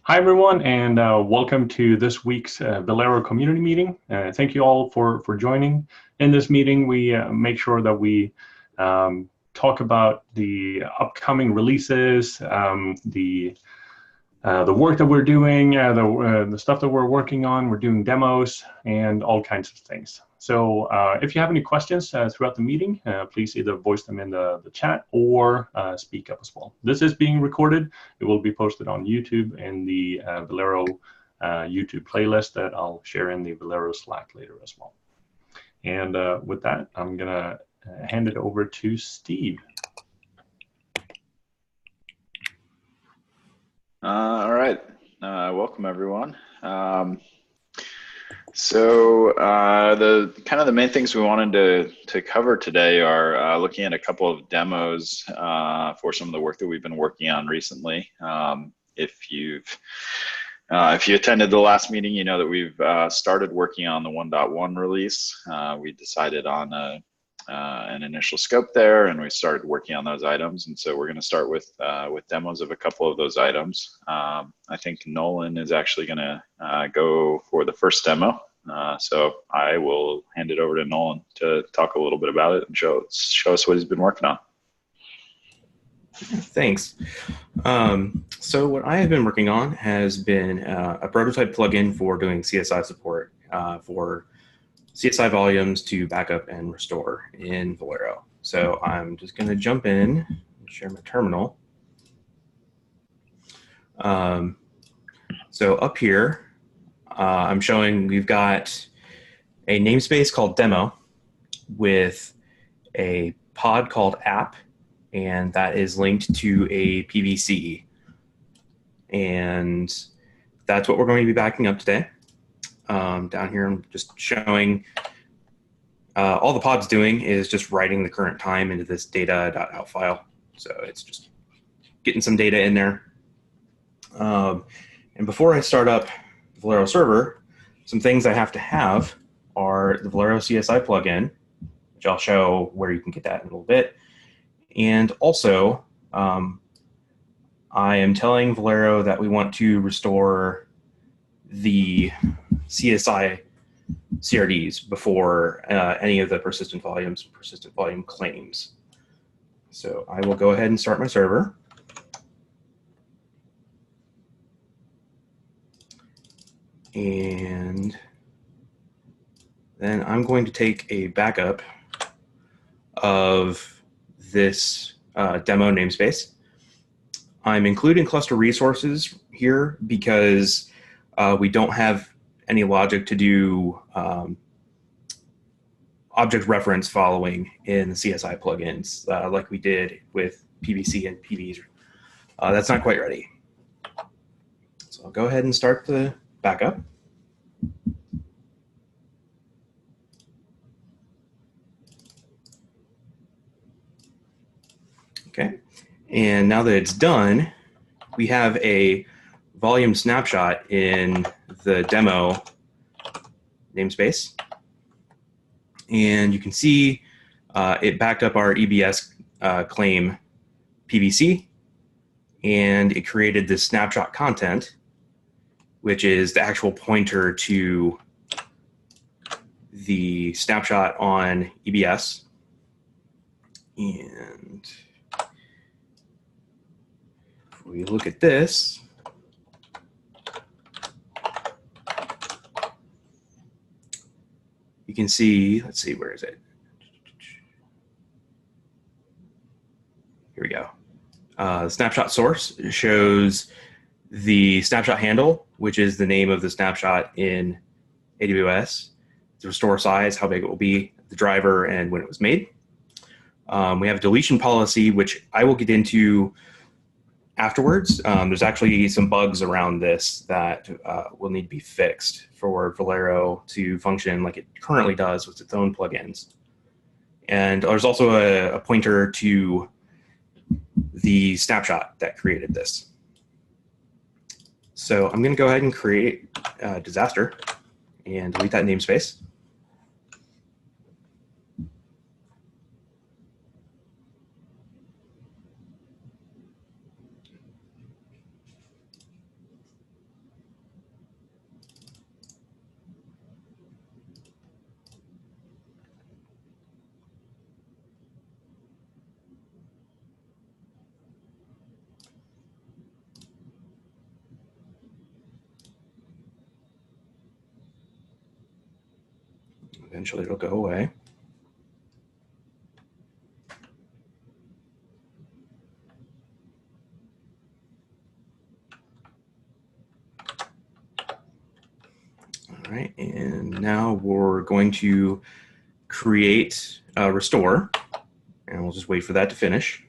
Hi, everyone, and welcome to this week's Velero community meeting. Thank you all for joining. In this meeting, we make sure that we talk about the upcoming releases, the work that we're doing, the stuff that we're working on. We're doing demos and all kinds of things. So if you have any questions throughout the meeting, please either voice them in the chat or speak up as well. This is being recorded. It will be posted on YouTube in the Velero YouTube playlist that I'll share in the Velero Slack later as well. And with that, I'm going to hand it over to Steve. All right, welcome everyone. So the main things we wanted to cover today are looking at a couple of demos for some of the work that we've been working on recently. If you attended the last meeting, you know that we've started working on the 1.1 release. We decided on an initial scope there, and we started working on those items. And so we're going to start with demos of a couple of those items. I think Nolan is actually going to go for the first demo. So I will hand it over to Nolan to talk a little bit about it and show us what he's been working on. Thanks. So what I have been working on has been a prototype plugin for doing CSI support for CSI volumes to backup and restore in Velero. So I'm just going to jump in and share my terminal. So up here, I'm showing we've got a namespace called demo with a pod called app, and that is linked to a PVC. And that's what we're going to be backing up today. Down here, I'm just showing all the pod's doing is just writing the current time into this data.out file. So it's just getting some data in there. And before I start up the Velero server, some things I have to have are the Velero CSI plugin, which I'll show where you can get that in a little bit. And also, I am telling Velero that we want to restore the CSI CRDs before any of the persistent volume claims. So I will go ahead and start my server. And then I'm going to take a backup of this demo namespace. I'm including cluster resources here because we don't have any logic to do object reference following in the CSI plugins like we did with PVC and PVs. That's not quite ready. So I'll go ahead and start the backup. Okay, and now that it's done, we have a volume snapshot in the demo namespace. And you can see it backed up our EBS claim PVC, and it created this snapshot content, which is the actual pointer to the snapshot on EBS. And if we look at this, you can see, let's see, where is it? Here we go. The snapshot source shows the snapshot handle, which is the name of the snapshot in AWS, the restore size, how big it will be, the driver, and when it was made. We have a deletion policy, which I will get into afterwards. There's actually some bugs around this that will need to be fixed for Velero to function like it currently does with its own plugins. And there's also a pointer to the snapshot that created this. So I'm going to go ahead and create a disaster and delete that namespace. Eventually it'll go away. All right, and now we're going to create a restore, and we'll just wait for that to finish.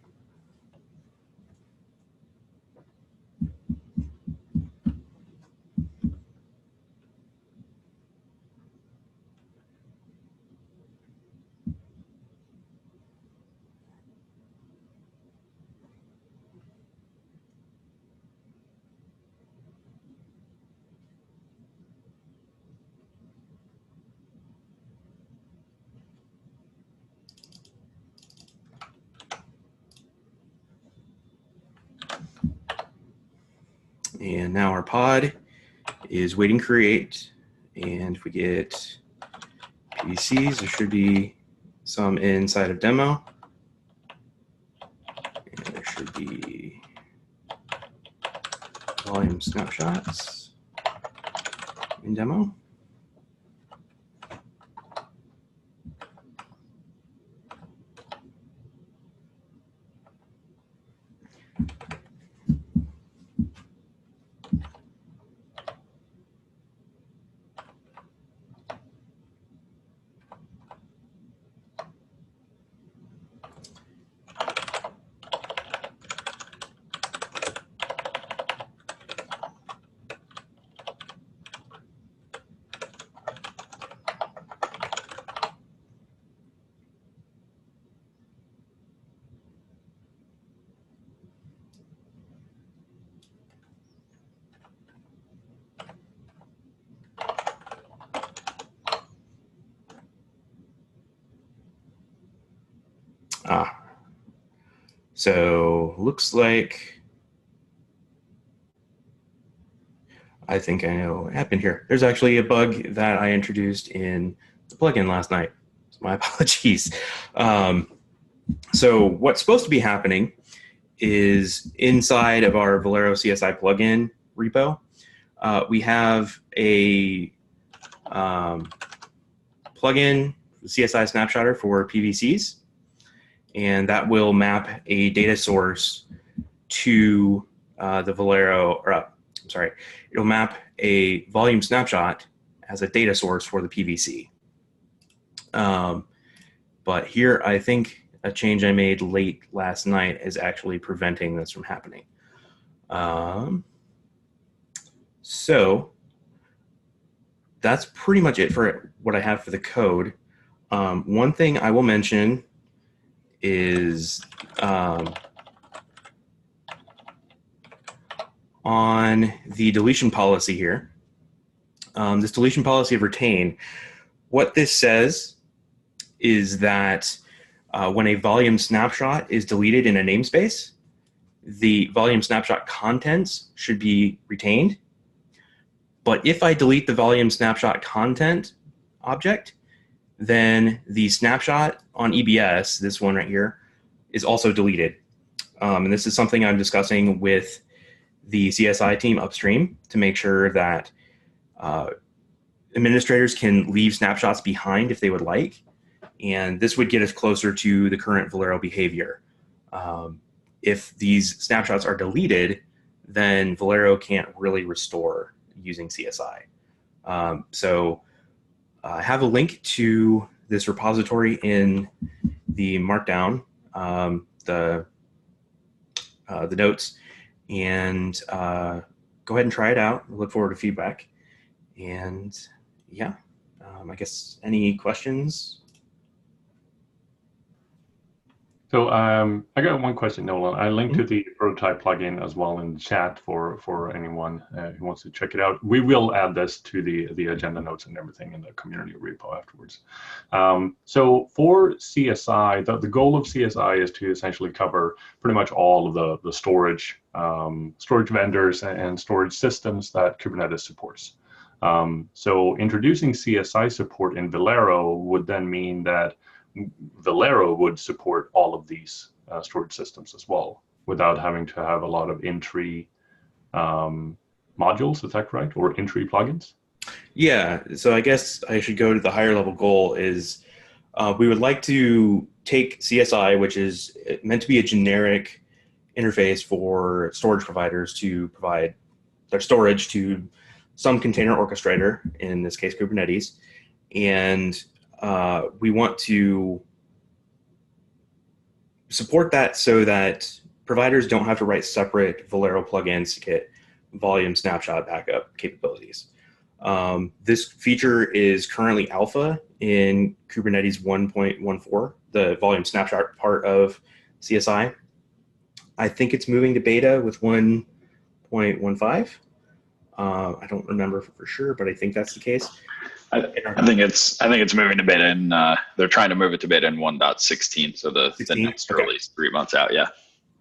And now our pod is waiting create. And if we get PVCs, there should be some inside of demo. And there should be volume snapshots in demo. So looks like, I think I know what happened here. There's actually a bug that I introduced in the plugin last night. So my apologies. So what's supposed to be happening is inside of our Velero CSI plugin repo, we have a plugin, CSI snapshotter for PVCs. And that will map a data source to the Velero, or I'm sorry, it'll map a volume snapshot as a data source for the PVC. But here, I think a change I made late last night is actually preventing this from happening. So that's pretty much it for what I have for the code. One thing I will mention is on the deletion policy here. This deletion policy of retain, what this says is that when a volume snapshot is deleted in a namespace, the volume snapshot contents should be retained. But if I delete the volume snapshot content object, then the snapshot on EBS, this one right here, is also deleted. And this is something I'm discussing with the CSI team upstream to make sure that administrators can leave snapshots behind if they would like. And this would get us closer to the current Velero behavior. If these snapshots are deleted, then Velero can't really restore using CSI. So I have a link to this repository in the Markdown, the notes, and go ahead and try it out. I look forward to feedback. And yeah, I guess any questions? So I got one question, Nolan. I linked to the prototype plugin as well in the chat for anyone who wants to check it out. We will add this to the agenda notes and everything in the community repo afterwards. So for CSI, the goal of CSI is to essentially cover pretty much all of the storage vendors and storage systems that Kubernetes supports. So introducing CSI support in Velero would then mean that Velero would support all of these storage systems as well, without having to have a lot of in-tree modules. Is that correct? Or in-tree plugins? Yeah, so I guess I should go to the higher level goal is we would like to take CSI, which is meant to be a generic interface for storage providers to provide their storage to some container orchestrator, in this case Kubernetes, and we want to support that so that providers don't have to write separate Velero plugins to get volume snapshot backup capabilities. This feature is currently alpha in Kubernetes 1.14, the volume snapshot part of CSI. I think it's moving to beta with 1.15. I don't remember for sure, but I think that's the case. I think it's moving to beta, and they're trying to move it to beta in 1.16. So the next release 3 months out. Yeah.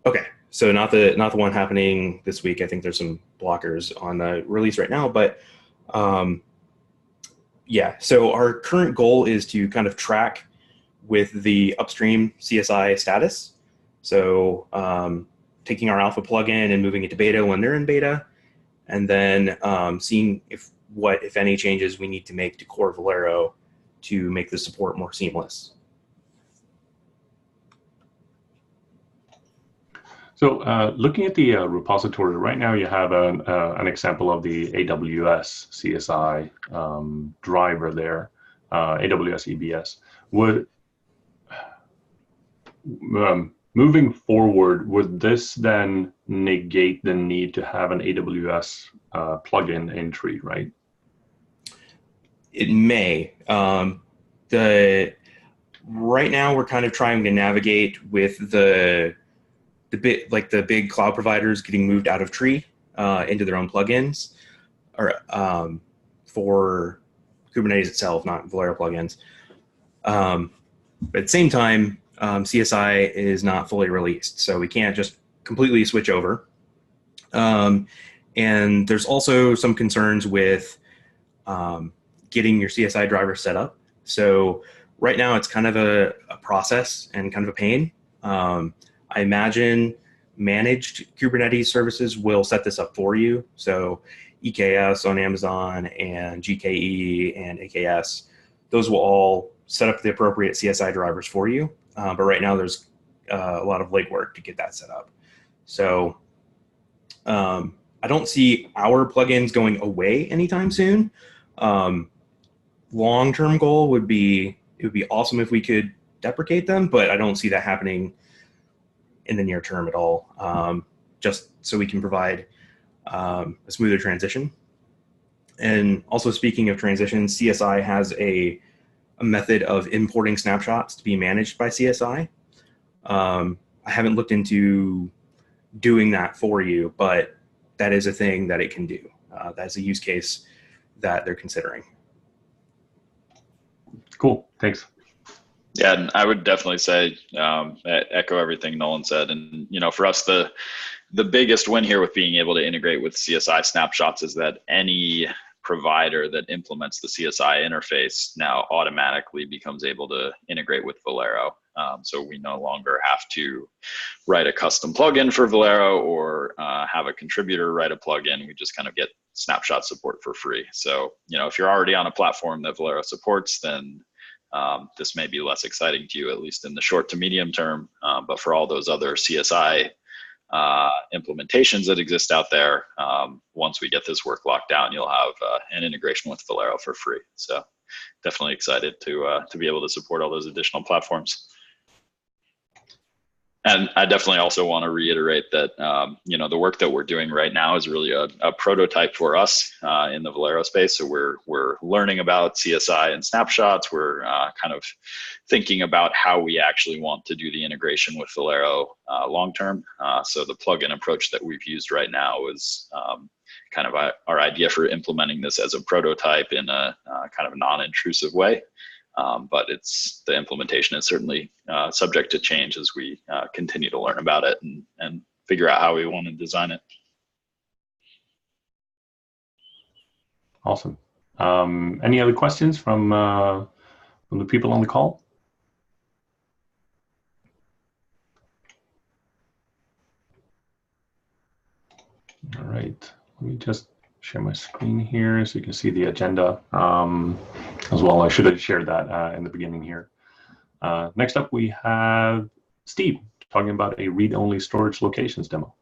Okay, so not the one happening this week. I think there's some blockers on the release right now, but yeah. So our current goal is to kind of track with the upstream CSI status. So taking our alpha plugin and moving it to beta when they're in beta, and then seeing if any changes we need to make to core Velero to make the support more seamless. So looking at the repository, right now you have an example of the AWS CSI driver there, AWS EBS. Moving forward, would this then negate the need to have an AWS plugin entry, right? It may. Right now we're kind of trying to navigate with the big cloud providers getting moved out of tree into their own plugins, or for Kubernetes itself, not Velero plugins. But at the same time, CSI is not fully released, so we can't just completely switch over. And there's also some concerns with getting your CSI driver set up. So right now it's kind of a process and kind of a pain. I imagine managed Kubernetes services will set this up for you. So EKS on Amazon and GKE and AKS, those will all set up the appropriate CSI drivers for you. But right now there's a lot of legwork to get that set up. So I don't see our plugins going away anytime soon. Long-term goal would be, it would be awesome if we could deprecate them, but I don't see that happening in the near term at all, just so we can provide a smoother transition. And also, speaking of transitions, CSI has a method of importing snapshots to be managed by CSI. I haven't looked into doing that for you, but that is a thing that it can do. That's a use case that they're considering. Cool, thanks. Yeah, and I would definitely say echo everything Nolan said. And for us, the biggest win here with being able to integrate with CSI snapshots is that any provider that implements the CSI interface now automatically becomes able to integrate with Velero. So we no longer have to write a custom plugin for Velero or have a contributor write a plugin. We just kind of get snapshot support for free. So if you're already on a platform that Velero supports, then this may be less exciting to you, at least in the short to medium term. But for all those other CSI implementations that exist out there, once we get this work locked down, you'll have an integration with Velero for free. So definitely excited to be able to support all those additional platforms. And I definitely also want to reiterate that the work that we're doing right now is really a prototype for us in the Velero space. So we're learning about CSI and snapshots. We're kind of thinking about how we actually want to do the integration with Velero long term. So the plugin approach that we've used right now is kind of our idea for implementing this as a prototype in a kind of non-intrusive way. But the implementation is certainly subject to change as we continue to learn about it and figure out how we want to design it. Awesome. Any other questions from the people on the call? All right. Let me just share my screen here so you can see the agenda as well. I should have shared that in the beginning here. Next up, we have Steve talking about a read-only storage locations demo.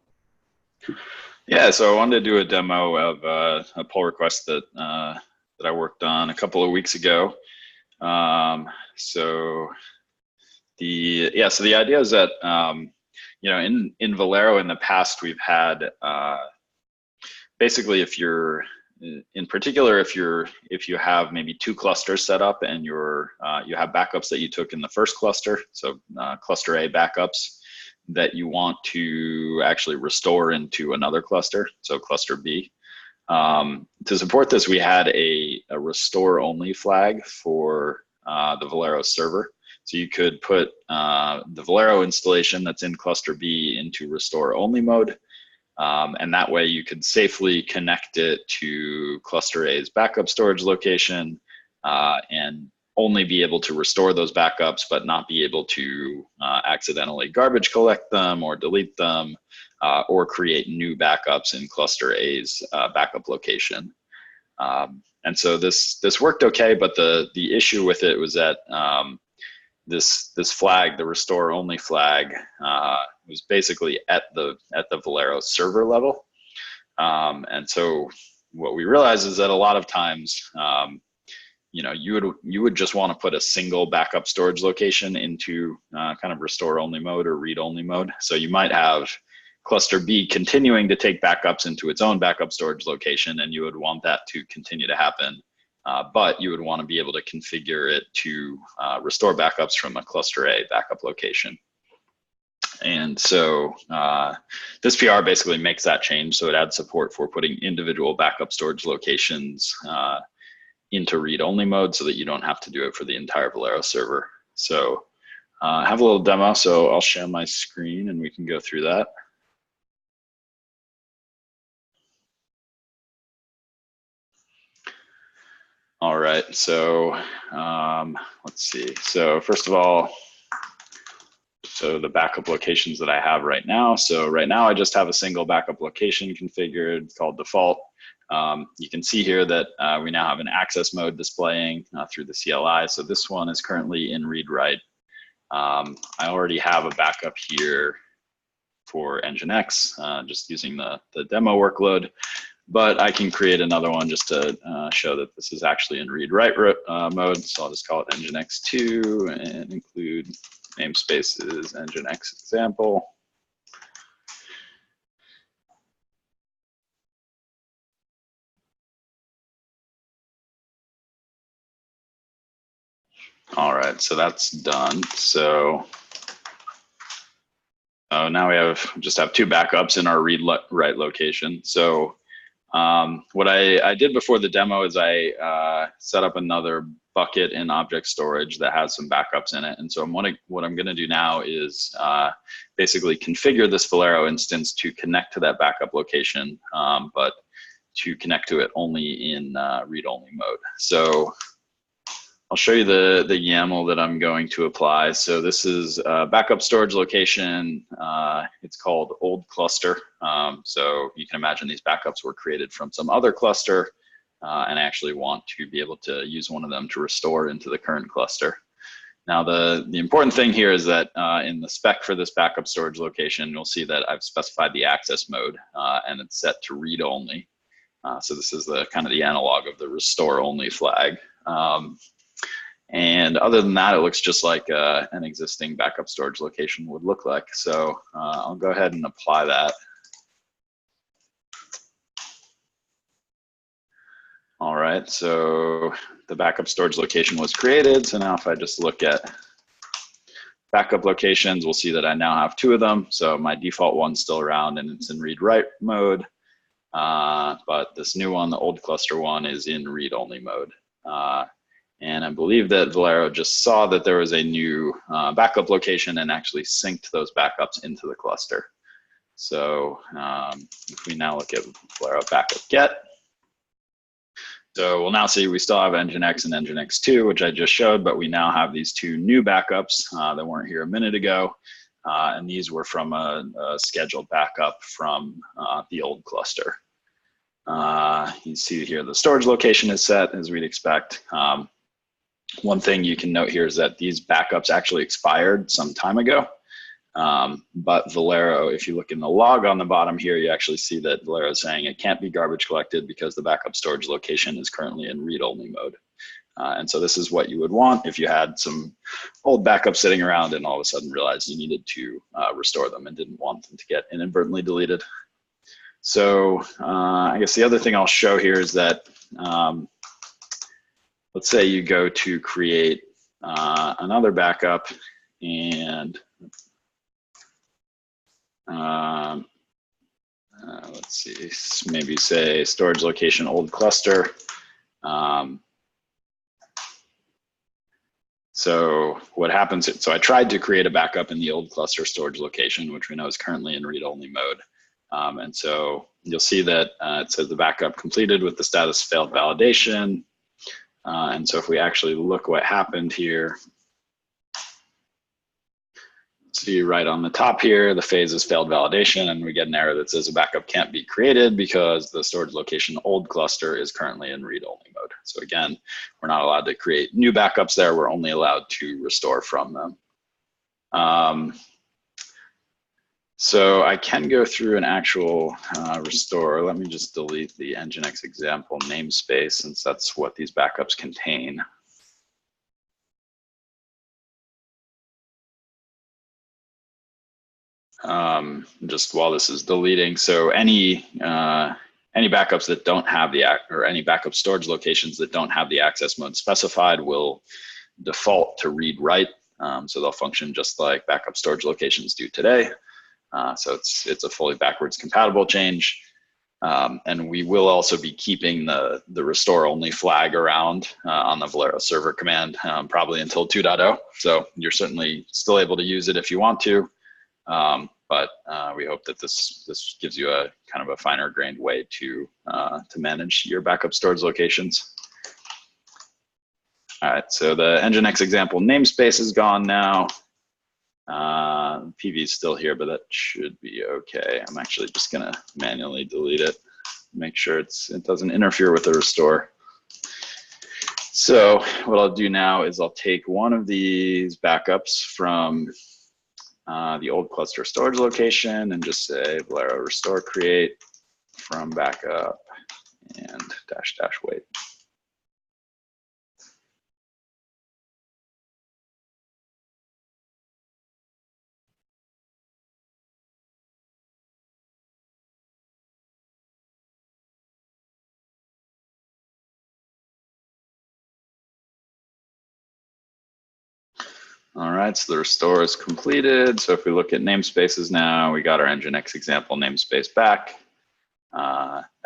Yeah, so I wanted to do a demo of a pull request that that I worked on a couple of weeks ago. So the idea is that you know, in Velero in the past we've had basically, if you're in particular, if you have maybe two clusters set up and you have backups that you took in the first cluster, so cluster A backups that you want to actually restore into another cluster, so cluster B. To support this, we had a restore only flag for the Velero server. So you could put the Velero installation that's in cluster B into restore only mode. And that way you could safely connect it to cluster A's backup storage location and only be able to restore those backups, but not be able to accidentally garbage collect them or delete them or create new backups in cluster A's backup location. And so this worked okay, but the issue with it was that this flag, the restore only flag, was basically at the Velero server level. And so what we realized is that a lot of times, you know, you would just want to put a single backup storage location into kind of restore only mode or read only mode. So you might have cluster B continuing to take backups into its own backup storage location, and you would want that to continue to happen. But you would want to be able to configure it to restore backups from a cluster A backup location. And so this PR basically makes that change. So it adds support for putting individual backup storage locations into read-only mode so that you don't have to do it for the entire Velero server. So I have a little demo, so I'll share my screen and we can go through that. All right, so let's see. So first of all, so the backup locations that I have right now. So right now I just have a single backup location configured called default. You can see here that we now have an access mode displaying through the CLI. So this one is currently in read-write. I already have a backup here for Nginx, just using the demo workload. But I can create another one just to show that this is actually in read-write mode. So I'll just call it Nginx2 and include namespaces Nginx example. All right, so that's done. So now we just have two backups in our read-write location. So what I did before the demo is I set up another bucket in object storage that has some backups in it. And so what I'm gonna do now is basically configure this Velero instance to connect to that backup location, but to connect to it only in read-only mode. So I'll show you the YAML that I'm going to apply. So this is a backup storage location. It's called old cluster. So you can imagine these backups were created from some other cluster and I actually want to be able to use one of them to restore into the current cluster. Now the important thing here is that in the spec for this backup storage location, you'll see that I've specified the access mode and it's set to read only. So this is the kind of the analog of the restore only flag. And other than that, it looks just like an existing backup storage location would look like. So I'll go ahead and apply that. All right, so the backup storage location was created. So now if I just look at backup locations, we'll see that I now have two of them. So my default one's still around and it's in read-write mode. But this new one, the old cluster one, is in read-only mode. And I believe that Velero just saw that there was a new backup location and actually synced those backups into the cluster. So if we now look at Velero backup get, so we'll now see we still have Nginx and Nginx2, which I just showed, but we now have these two new backups that weren't here a minute ago. And these were from a scheduled backup from the old cluster. You see here the storage location is set as we'd expect. One thing you can note here is that these backups actually expired some time ago. But Velero, if you look in the log on the bottom here, you actually see that Velero is saying it can't be garbage collected because the backup storage location is currently in read-only mode. And so this is what you would want if you had some old backups sitting around and all of a sudden realized you needed to restore them and didn't want them to get inadvertently deleted. So I guess the other thing I'll show here is that let's say you go to create another backup and let's see, maybe say storage location old cluster. So what happens, so I tried to create a backup in the old cluster storage location, which we know is currently in read-only mode. And so you'll see that it says the backup completed with the status failed validation. And so if we actually look what happened here, see right on the top here, the phase is failed validation, and we get an error that says a backup can't be created because the storage location old cluster is currently in read-only mode. So again, we're not allowed to create new backups there. We're only allowed to restore from them. So I can go through an actual restore. Let me just delete the Nginx example namespace since that's what these backups contain. Just while this is deleting, so any backups that don't have the or any backup storage locations that don't have the access mode specified will default to read write. So they'll function just like backup storage locations do today. So it's a fully backwards compatible change. And we will also be keeping the restore only flag around on the Velero server command probably until 2.0. So you're certainly still able to use it if you want to. But we hope that this gives you a kind of a finer grained way to manage your backup storage locations. All right, so the Nginx example namespace is gone now. PV is still here, but that should be okay. I'm actually just gonna manually delete it, make sure it doesn't interfere with the restore. So what I'll do now is I'll take one of these backups from the old cluster storage location and just say Velero restore create from backup and -- wait. All right, so the restore is completed. So if we look at namespaces now, we got our Nginx example namespace back.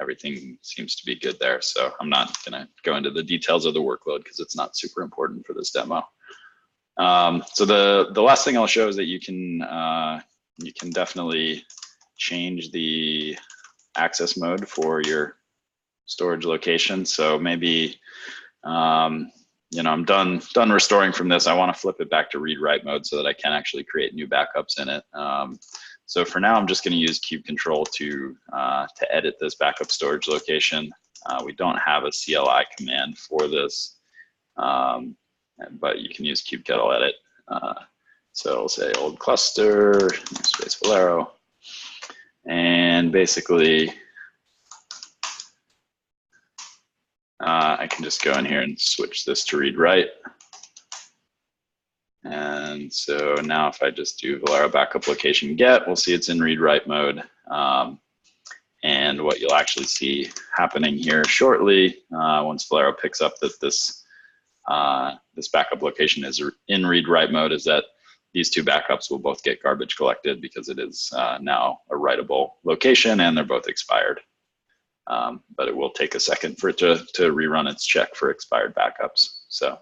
Everything seems to be good there. So I'm not gonna go into the details of the workload because it's not super important for this demo. So the last thing I'll show is that you can definitely change the access mode for your storage location. So maybe, you know, I'm done restoring from this. I want to flip it back to read-write mode so that I can actually create new backups in it. So for now, I'm just going to use kube control to edit this backup storage location. We don't have a CLI command for this, but you can use kubectl edit. So I'll say old cluster space Velero, and basically I can just go in here and switch this to read-write. And so now if I just do Velero backup location get, we'll see it's in read-write mode. And what you'll actually see happening here shortly, once Velero picks up that this backup location is in read-write mode, is that these two backups will both get garbage collected because it is now a writable location and they're both expired. But it will take a second for it to rerun its check for expired backups. So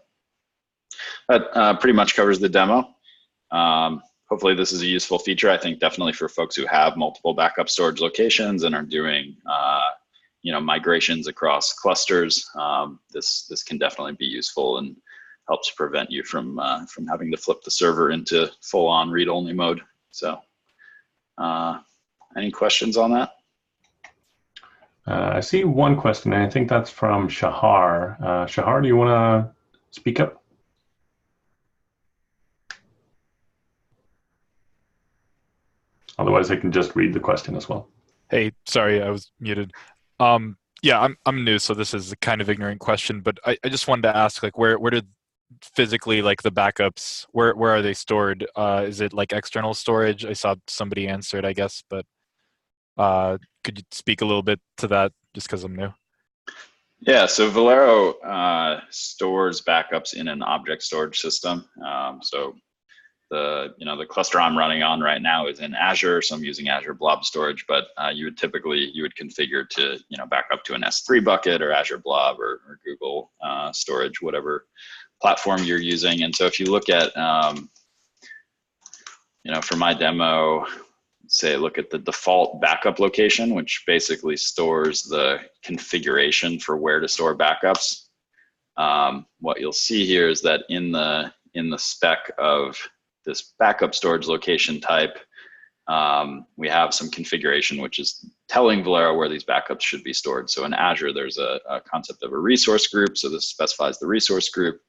that pretty much covers the demo. Hopefully this is a useful feature. I think definitely for folks who have multiple backup storage locations and are doing you know, migrations across clusters, this can definitely be useful and helps prevent you from having to flip the server into full-on read-only mode. So any questions on that? I see one question, and I think that's from Shahar. Shahar, do you want to speak up? Otherwise, I can just read the question as well. Hey, sorry, I was muted. Yeah, I'm new, so this is a kind of ignorant question, but I just wanted to ask, like, where did physically, like, the backups, where are they stored? Is it like external storage? I saw somebody answered, I guess, but could you speak a little bit to that, just because I'm new? Yeah, so Velero stores backups in an object storage system. So the cluster I'm running on right now is in Azure, so I'm using Azure Blob Storage. But you would configure to back up to an S3 bucket or Azure Blob or Google Storage, whatever platform you're using. And so if you look at for my demo, say look at the default backup location, which basically stores the configuration for where to store backups. What you'll see here is that in the spec of this backup storage location type, we have some configuration which is telling Velero where these backups should be stored. So in Azure, there's a concept of a resource group. So this specifies the resource group.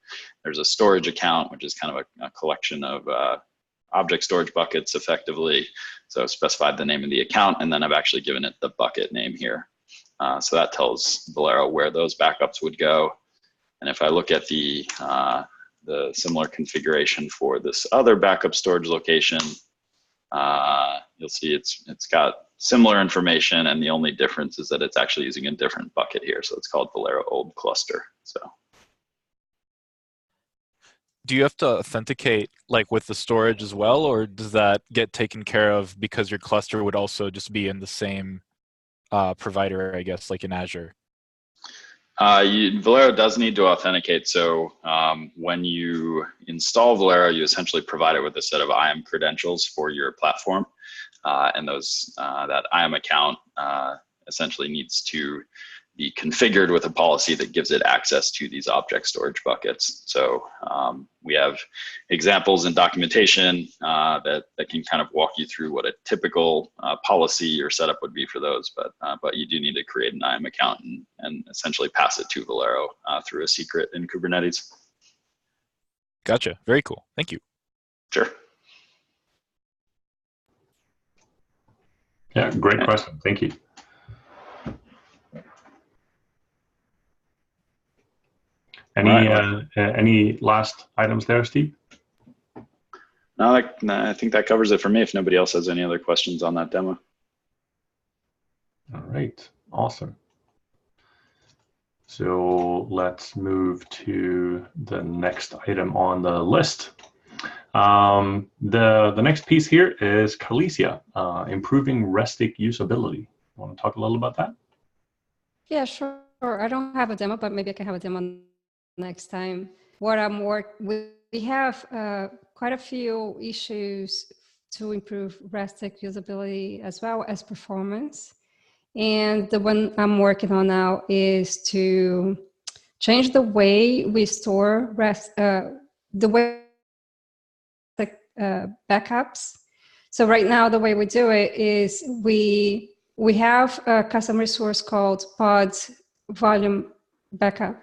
There's a storage account, which is kind of a collection of object storage buckets effectively. So I've specified the name of the account, and then I've actually given it the bucket name here. So that tells Velero where those backups would go. And if I look at the similar configuration for this other backup storage location, you'll see it's got similar information, and the only difference is that it's actually using a different bucket here. So it's called Velero Old Cluster. So. Do you have to authenticate like with the storage as well, or does that get taken care of because your cluster would also just be in the same provider, I guess, like in Azure? Velero does need to authenticate. So when you install Velero, you essentially provide it with a set of IAM credentials for your platform. And that IAM account essentially needs to be configured with a policy that gives it access to these object storage buckets. So we have examples in documentation that can kind of walk you through what a typical policy or setup would be for those, but you do need to create an IAM account and essentially pass it to Velero through a secret in Kubernetes. Gotcha. Very cool. Thank you. Sure. Yeah, great question. Thank you. Any last items there, Steve? No, I think that covers it for me if nobody else has any other questions on that demo. All right, awesome. So let's move to the next item on the list. The next piece here is Carlesia, improving restic usability. Want to talk a little about that? Yeah, sure. I don't have a demo, but maybe I can have a demo next time. What we have quite a few issues to improve restic usability as well as performance. And the one I'm working on now is to change the way we store backups. So right now, the way we do it is we have a custom resource called pod volume backup.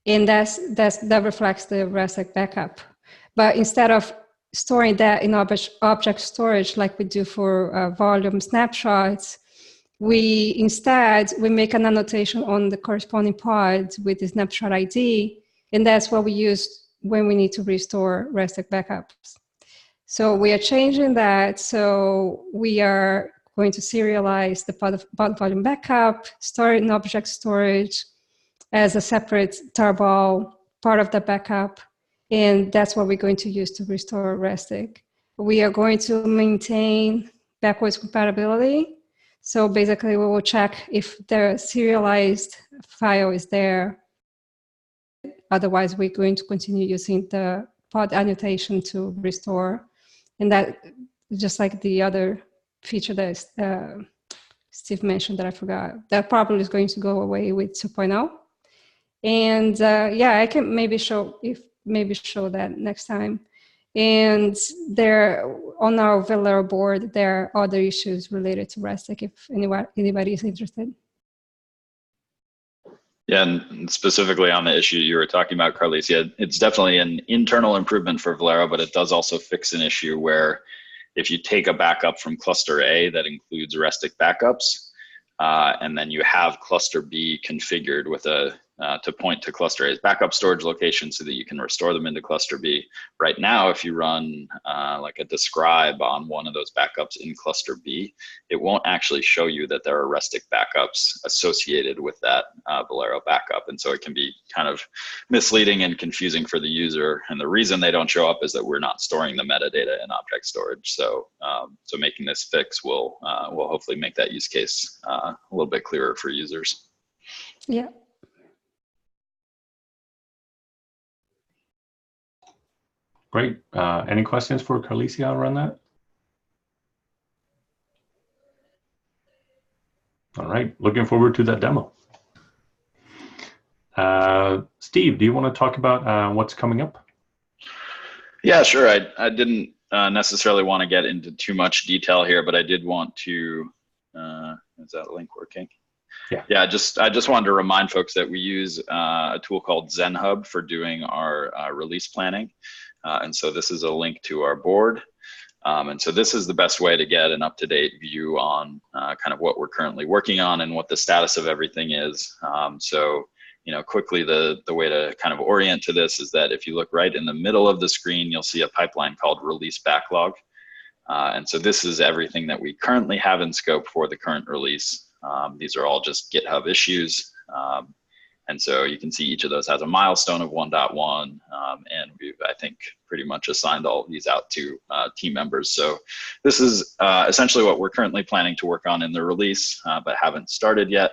And that reflects the restic backup. But instead of storing that in object storage like we do for volume snapshots, we make an annotation on the corresponding pod with the snapshot ID, and that's what we use when we need to restore restic backups. So we are changing that. So we are going to serialize the pod volume backup, store it in object storage as a separate tarball part of the backup. And that's what we're going to use to restore restic. We are going to maintain backwards compatibility. So basically we will check if the serialized file is there. Otherwise, we're going to continue using the pod annotation to restore. And that, just like the other feature that Steve mentioned that I forgot, that probably is going to go away with 2.0. And yeah, I can maybe show that next time. And there on our Velero board, there are other issues related to restic if anybody is interested. Yeah, and specifically on the issue you were talking about, Carlicia, it's definitely an internal improvement for Velero, but it does also fix an issue where if you take a backup from cluster A that includes restic backups, and then you have cluster B configured with to point to cluster A's backup storage location so that you can restore them into cluster B. Right now, if you run like a describe on one of those backups in cluster B, it won't actually show you that there are restic backups associated with that Velero backup. And so it can be kind of misleading and confusing for the user. And the reason they don't show up is that we're not storing the metadata in object storage. So, so making this fix will hopefully make that use case a little bit clearer for users. Yeah. Great. Any questions for Carlicia around that? All right. Looking forward to that demo. Steve, do you want to talk about what's coming up? Yeah, sure. I didn't necessarily want to get into too much detail here, but I did want to, is that link working? Yeah. Yeah, I just wanted to remind folks that we use a tool called ZenHub for doing our release planning. And so this is a link to our board. And so this is the best way to get an up-to-date view on kind of what we're currently working on and what the status of everything is. So, you know, quickly, the way to kind of orient to this is that if you look right in the middle of the screen, you'll see a pipeline called Release Backlog. And so this is everything that we currently have in scope for the current release. These are all just GitHub issues. And so you can see each of those has a milestone of 1.1, and we've, I think, pretty much assigned all of these out to team members. So this is essentially what we're currently planning to work on in the release, but haven't started yet.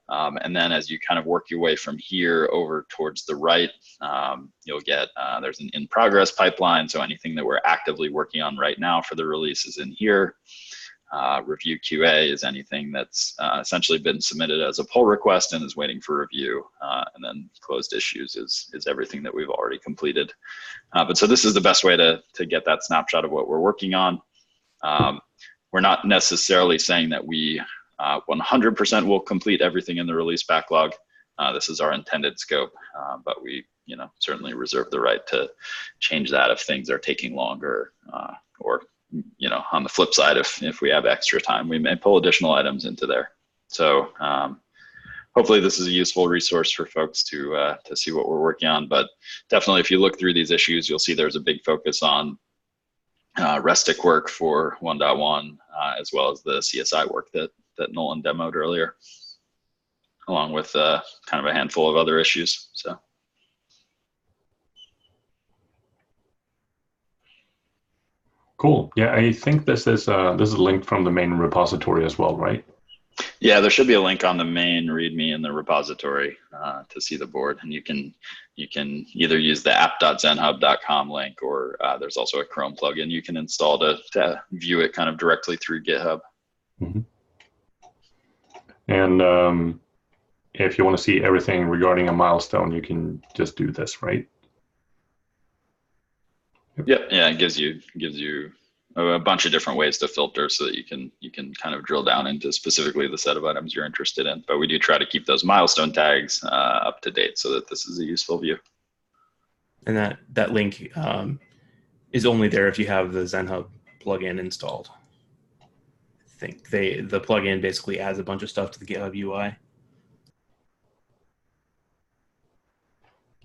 And then as you kind of work your way from here over towards the right, you'll get, there's an in progress pipeline. So anything that we're actively working on right now for the release is in here. Review QA is anything that's essentially been submitted as a pull request and is waiting for review. And then closed issues is everything that we've already completed. But so this is the best way to get that snapshot of what we're working on. We're not necessarily saying that we 100% will complete everything in the release backlog. This is our intended scope, but we certainly reserve the right to change that if things are taking longer or on the flip side, if we have extra time, we may pull additional items into there. So hopefully this is a useful resource for folks to see what we're working on. But definitely, if you look through these issues, you'll see there's a big focus on restic work for 1.1, as well as the CSI work that Nolan demoed earlier, along with kind of a handful of other issues. So. Cool. Yeah, I think this is linked from the main repository as well, right? Yeah, there should be a link on the main README in the repository to see the board, and you can either use the app.zenhub.com link, or there's also a Chrome plugin you can install to view it kind of directly through GitHub. Mm-hmm. And if you want to see everything regarding a milestone, you can just do this, right? Yep. Yeah, it gives you a bunch of different ways to filter so that you can kind of drill down into specifically the set of items you're interested in. But we do try to keep those milestone tags up to date so that this is a useful view. And that link is only there if you have the ZenHub plugin installed. I think the plugin basically adds a bunch of stuff to the GitHub UI.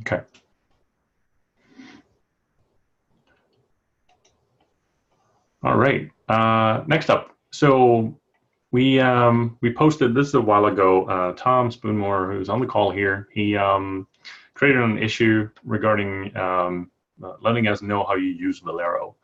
Okay. All right. Next up, so we posted this a while ago. Tom Spoonmore, who's on the call here, he created an issue regarding letting us know how you use Velero.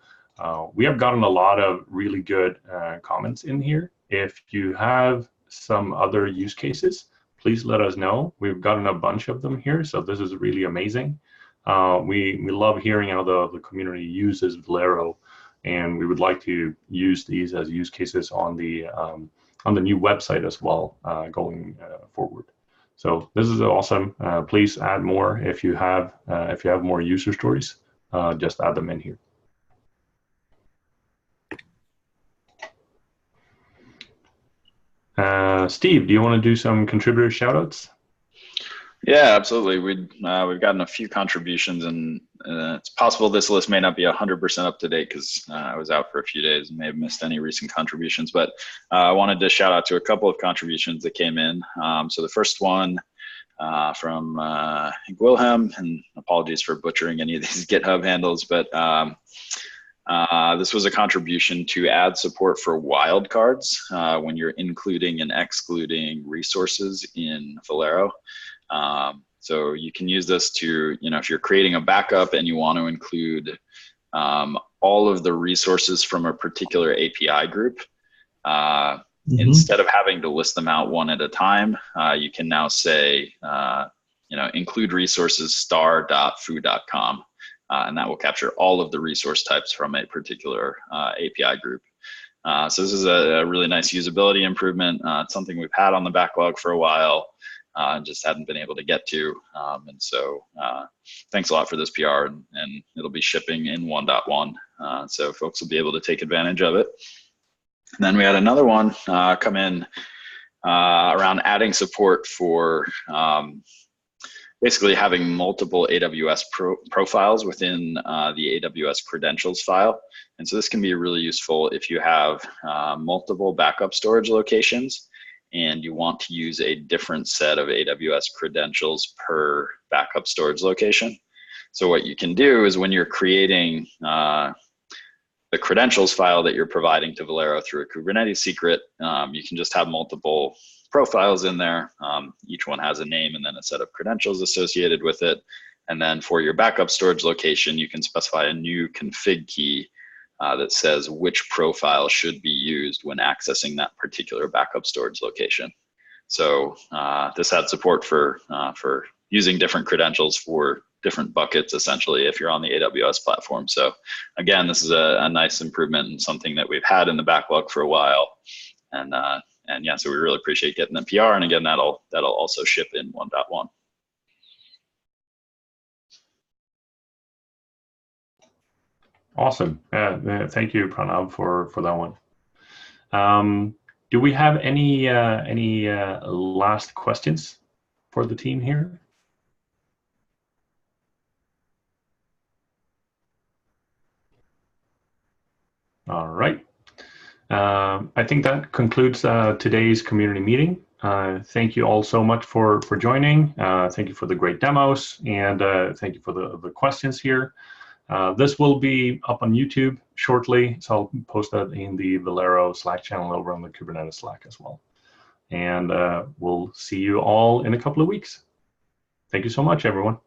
We have gotten a lot of really good comments in here. If you have some other use cases, please let us know. We've gotten a bunch of them here, so this is really amazing. We love hearing how the community uses Velero. And we would like to use these as use cases on the new website as well going forward. So this is awesome. Please add more if you have more user stories. Just add them in here. Steve, do you want to do some contributor shoutouts? Yeah, absolutely. We've gotten a few contributions, and it's possible this list may not be 100% up to date because I was out for a few days and may have missed any recent contributions. But I wanted to shout out to a couple of contributions that came in. So the first one from Wilhelm, and apologies for butchering any of these GitHub handles, but this was a contribution to add support for wildcards when you're including and excluding resources in Velero. So you can use this to, if you're creating a backup and you want to include all of the resources from a particular API group, instead of having to list them out one at a time, you can now say, include resources star.foo.com. And that will capture all of the resource types from a particular API group. So this is a really nice usability improvement. It's something we've had on the backlog for a while, just hadn't been able to get to. And so thanks a lot for this PR, and it'll be shipping in 1.1. So folks will be able to take advantage of it. And then we had another one come in around adding support for basically having multiple AWS profiles within the AWS credentials file. And so this can be really useful if you have multiple backup storage locations and you want to use a different set of AWS credentials per backup storage location. So what you can do is when you're creating the credentials file that you're providing to Velero through a Kubernetes secret, you can just have multiple profiles in there. Each one has a name and then a set of credentials associated with it. And then for your backup storage location, you can specify a new config key that says which profile should be used when accessing that particular backup storage location. So this had support for using different credentials for different buckets, essentially, if you're on the AWS platform. So again, this is a nice improvement and something that we've had in the backlog for a while. And yeah, so we really appreciate getting the PR. And again, that'll also ship in 1.1. Awesome. Thank you, Pranav, for that one. Do we have any last questions for the team here? All right. I think that concludes today's community meeting. Thank you all so much for joining. Thank you for the great demos, and thank you for the questions here. This will be up on YouTube shortly, so I'll post that in the Velero Slack channel over on the Kubernetes Slack as well. And we'll see you all in a couple of weeks. Thank you so much, everyone.